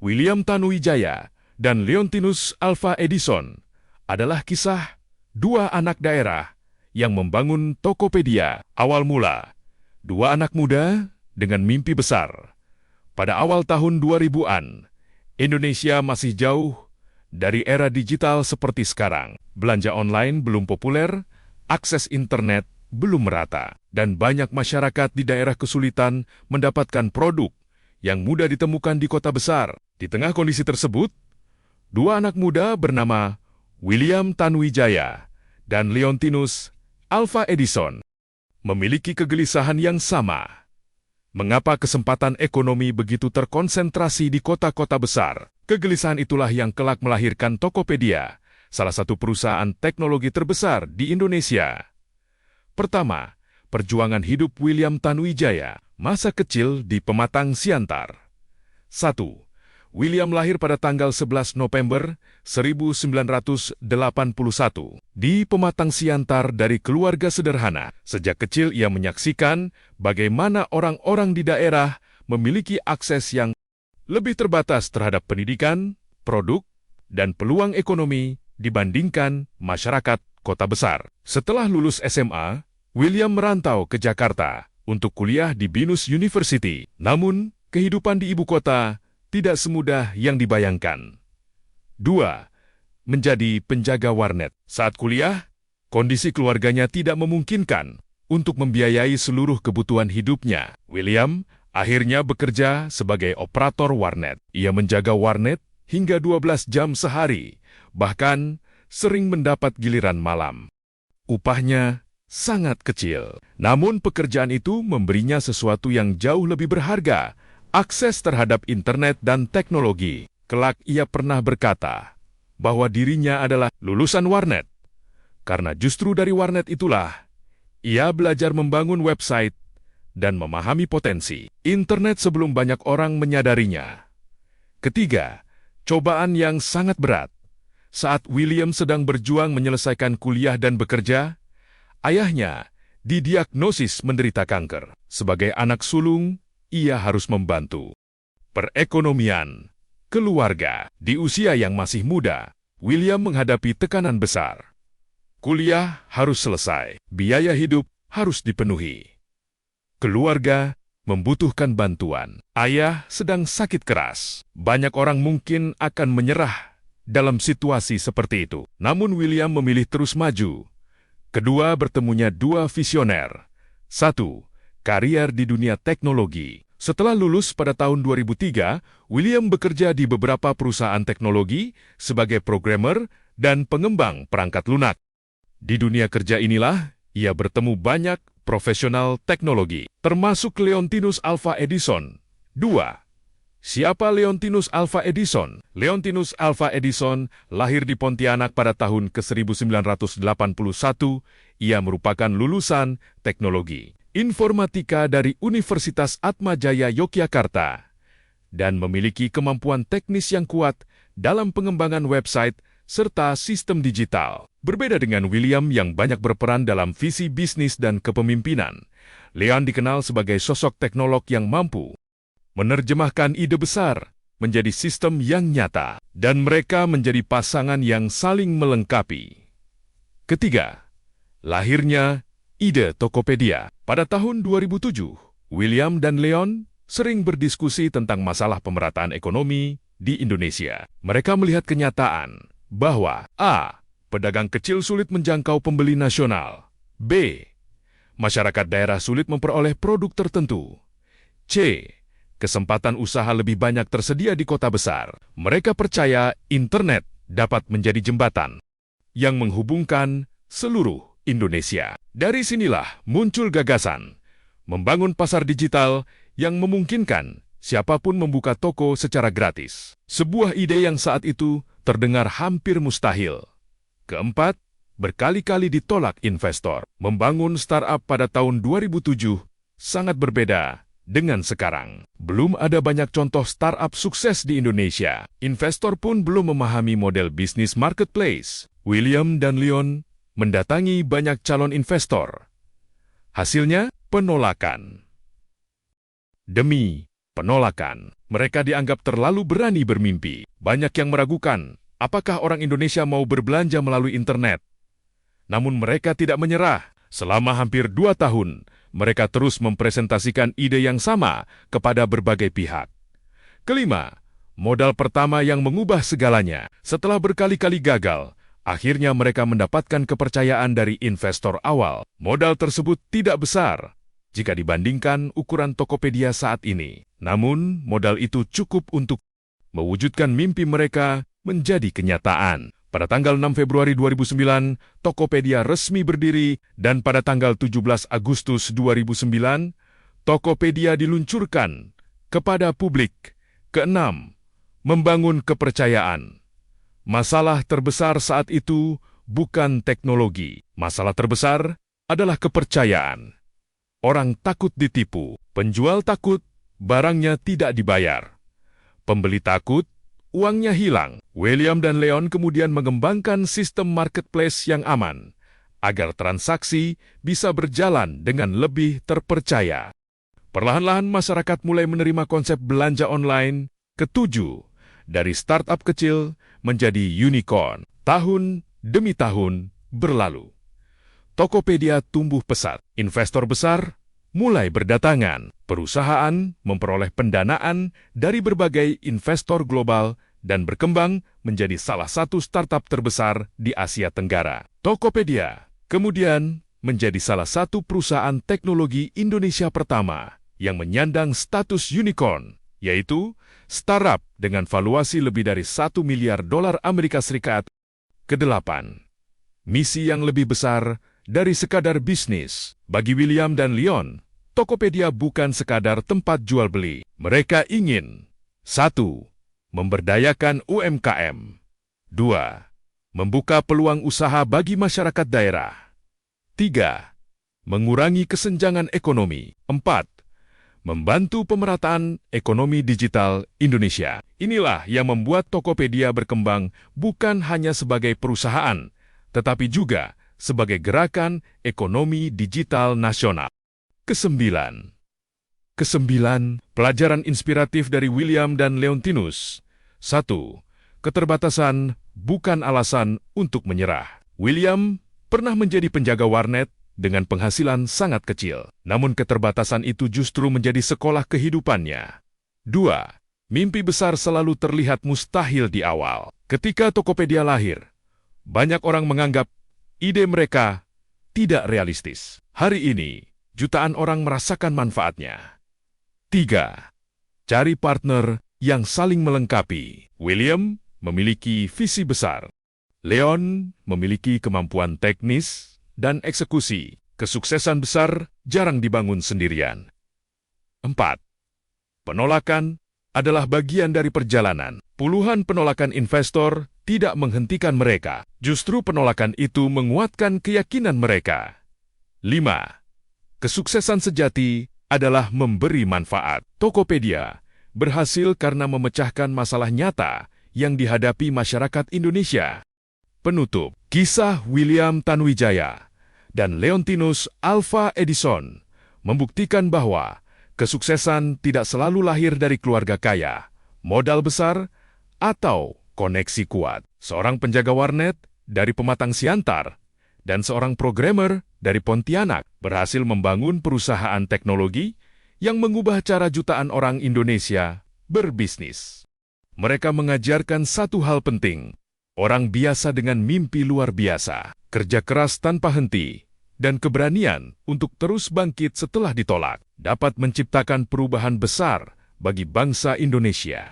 William Tanuwijaya dan Leontinus Alva Edison adalah kisah dua anak daerah yang membangun Tokopedia. Awal mula, dua anak muda dengan mimpi besar. Pada awal tahun 2000-an, Indonesia masih jauh dari era digital seperti sekarang. Belanja online belum populer, akses internet belum merata, dan banyak masyarakat di daerah kesulitan mendapatkan produk yang mudah ditemukan di kota besar. Di tengah kondisi tersebut, dua anak muda bernama William Tanuwijaya dan Leontinus Alva Edison memiliki kegelisahan yang sama. Mengapa kesempatan ekonomi begitu terkonsentrasi di kota-kota besar? Kegelisahan itulah yang kelak melahirkan Tokopedia, salah satu perusahaan teknologi terbesar di Indonesia. Pertama, perjuangan hidup William Tanuwijaya, masa kecil di Pematang Siantar. 1. William lahir pada tanggal 11 November 1981 di Pematang Siantar dari keluarga sederhana. Sejak kecil ia menyaksikan bagaimana orang-orang di daerah memiliki akses yang lebih terbatas terhadap pendidikan, produk, dan peluang ekonomi dibandingkan masyarakat kota besar. Setelah lulus SMA, William merantau ke Jakarta untuk kuliah di Binus University. Namun, kehidupan di ibu kota tidak semudah yang dibayangkan. 2. Menjadi penjaga warnet. Saat kuliah, kondisi keluarganya tidak memungkinkan untuk membiayai seluruh kebutuhan hidupnya. William akhirnya bekerja sebagai operator warnet. Ia menjaga warnet hingga 12 jam sehari, bahkan sering mendapat giliran malam. Upahnya sangat kecil, namun pekerjaan itu memberinya sesuatu yang jauh lebih berharga, akses terhadap internet dan teknologi. Kelak ia pernah berkata bahwa dirinya adalah lulusan warnet. Karena justru dari warnet itulah, ia belajar membangun website dan memahami potensi internet sebelum banyak orang menyadarinya. Ketiga, cobaan yang sangat berat. Saat William sedang berjuang menyelesaikan kuliah dan bekerja, ayahnya didiagnosis menderita kanker. Sebagai anak sulung, ia harus membantu perekonomian keluarga. Di usia yang masih muda, William menghadapi tekanan besar. Kuliah harus selesai, biaya hidup harus dipenuhi. Keluarga membutuhkan bantuan. Ayah sedang sakit keras. Banyak orang mungkin akan menyerah dalam situasi seperti itu. Namun William memilih terus maju. Kedua, bertemunya dua visioner. 1. Karier di dunia teknologi. Setelah lulus pada tahun 2003, William bekerja di beberapa perusahaan teknologi sebagai programmer dan pengembang perangkat lunak. Di dunia kerja inilah, ia bertemu banyak profesional teknologi, termasuk Leontinus Alva Edison. 2. Siapa Leontinus Alva Edison? Leontinus Alva Edison lahir di Pontianak pada tahun ke-1981. Ia merupakan lulusan teknologi informatika dari Universitas Atmajaya Yogyakarta dan memiliki kemampuan teknis yang kuat dalam pengembangan website serta sistem digital. Berbeda dengan William yang banyak berperan dalam visi bisnis dan kepemimpinan, Leon dikenal sebagai sosok teknolog yang mampu menerjemahkan ide besar menjadi sistem yang nyata, dan mereka menjadi pasangan yang saling melengkapi. Ketiga, lahirnya ide Tokopedia. Pada tahun 2007, William dan Leon sering berdiskusi tentang masalah pemerataan ekonomi di Indonesia. Mereka melihat kenyataan bahwa A. Pedagang kecil sulit menjangkau pembeli nasional. B. Masyarakat daerah sulit memperoleh produk tertentu. C. Kesempatan usaha lebih banyak tersedia di kota besar. Mereka percaya internet dapat menjadi jembatan yang menghubungkan seluruh Indonesia. Dari sinilah muncul gagasan membangun pasar digital yang memungkinkan siapapun membuka toko secara gratis. Sebuah ide yang saat itu terdengar hampir mustahil. Keempat, berkali-kali ditolak investor. Membangun startup pada tahun 2007 sangat berbeda dengan sekarang. Belum ada banyak contoh startup sukses di Indonesia. Investor pun belum memahami model bisnis marketplace. William dan Leon mendatangi banyak calon investor. Hasilnya, penolakan demi penolakan. Mereka dianggap terlalu berani bermimpi. Banyak yang meragukan apakah orang Indonesia mau berbelanja melalui internet. Namun mereka tidak menyerah. Selama hampir 2 tahun, mereka terus mempresentasikan ide yang sama kepada berbagai pihak. Kelima, modal pertama yang mengubah segalanya. Setelah berkali-kali gagal, akhirnya mereka mendapatkan kepercayaan dari investor awal. Modal tersebut tidak besar jika dibandingkan ukuran Tokopedia saat ini. Namun, modal itu cukup untuk mewujudkan mimpi mereka menjadi kenyataan. Pada tanggal 6 Februari 2009, Tokopedia resmi berdiri dan pada tanggal 17 Agustus 2009, Tokopedia diluncurkan kepada publik. Keenam, membangun kepercayaan. Masalah terbesar saat itu bukan teknologi. Masalah terbesar adalah kepercayaan. Orang takut ditipu, penjual takut, barangnya tidak dibayar. Pembeli takut, uangnya hilang. William dan Leon kemudian mengembangkan sistem marketplace yang aman, agar transaksi bisa berjalan dengan lebih terpercaya. Perlahan-lahan masyarakat mulai menerima konsep belanja online. Ketujuh, dari startup kecil menjadi unicorn. Tahun demi tahun berlalu. Tokopedia tumbuh pesat. Investor besar mulai berdatangan. Perusahaan memperoleh pendanaan dari berbagai investor global dan berkembang menjadi salah satu startup terbesar di Asia Tenggara. Tokopedia kemudian menjadi salah satu perusahaan teknologi Indonesia pertama yang menyandang status unicorn, yaitu startup dengan valuasi lebih dari $1 miliar Amerika Serikat. Kedelapan, misi yang lebih besar dari sekadar bisnis. Bagi William dan Leon, Tokopedia bukan sekadar tempat jual beli. Mereka ingin 1. Memberdayakan UMKM. 2. Membuka peluang usaha bagi masyarakat daerah. 3. Mengurangi kesenjangan ekonomi. 4. Membantu pemerataan ekonomi digital Indonesia. Inilah yang membuat Tokopedia berkembang bukan hanya sebagai perusahaan, tetapi juga sebagai gerakan ekonomi digital nasional. Kesembilan, pelajaran inspiratif dari William dan Leontinus. 1. Keterbatasan bukan alasan untuk menyerah. William pernah menjadi penjaga warnet dengan penghasilan sangat kecil. Namun keterbatasan itu justru menjadi sekolah kehidupannya. 2. Mimpi besar selalu terlihat mustahil di awal. Ketika Tokopedia lahir, banyak orang menganggap ide mereka tidak realistis. Hari ini, jutaan orang merasakan manfaatnya. 3. Cari partner yang saling melengkapi. William memiliki visi besar. Leon memiliki kemampuan teknis dan eksekusi. Kesuksesan besar jarang dibangun sendirian. 4. Penolakan adalah bagian dari perjalanan. Puluhan penolakan investor tidak menghentikan mereka. Justru penolakan itu menguatkan keyakinan mereka. 5. Kesuksesan sejati adalah memberi manfaat. Tokopedia berhasil karena memecahkan masalah nyata yang dihadapi masyarakat Indonesia. Penutup, kisah William Tanuwijaya dan Leontinus Alva Edison membuktikan bahwa kesuksesan tidak selalu lahir dari keluarga kaya, modal besar, atau koneksi kuat. Seorang penjaga warnet dari Pematang Siantar dan seorang programmer dari Pontianak berhasil membangun perusahaan teknologi yang mengubah cara jutaan orang Indonesia berbisnis. Mereka mengajarkan satu hal penting, orang biasa dengan mimpi luar biasa, kerja keras tanpa henti, dan keberanian untuk terus bangkit setelah ditolak, dapat menciptakan perubahan besar bagi bangsa Indonesia.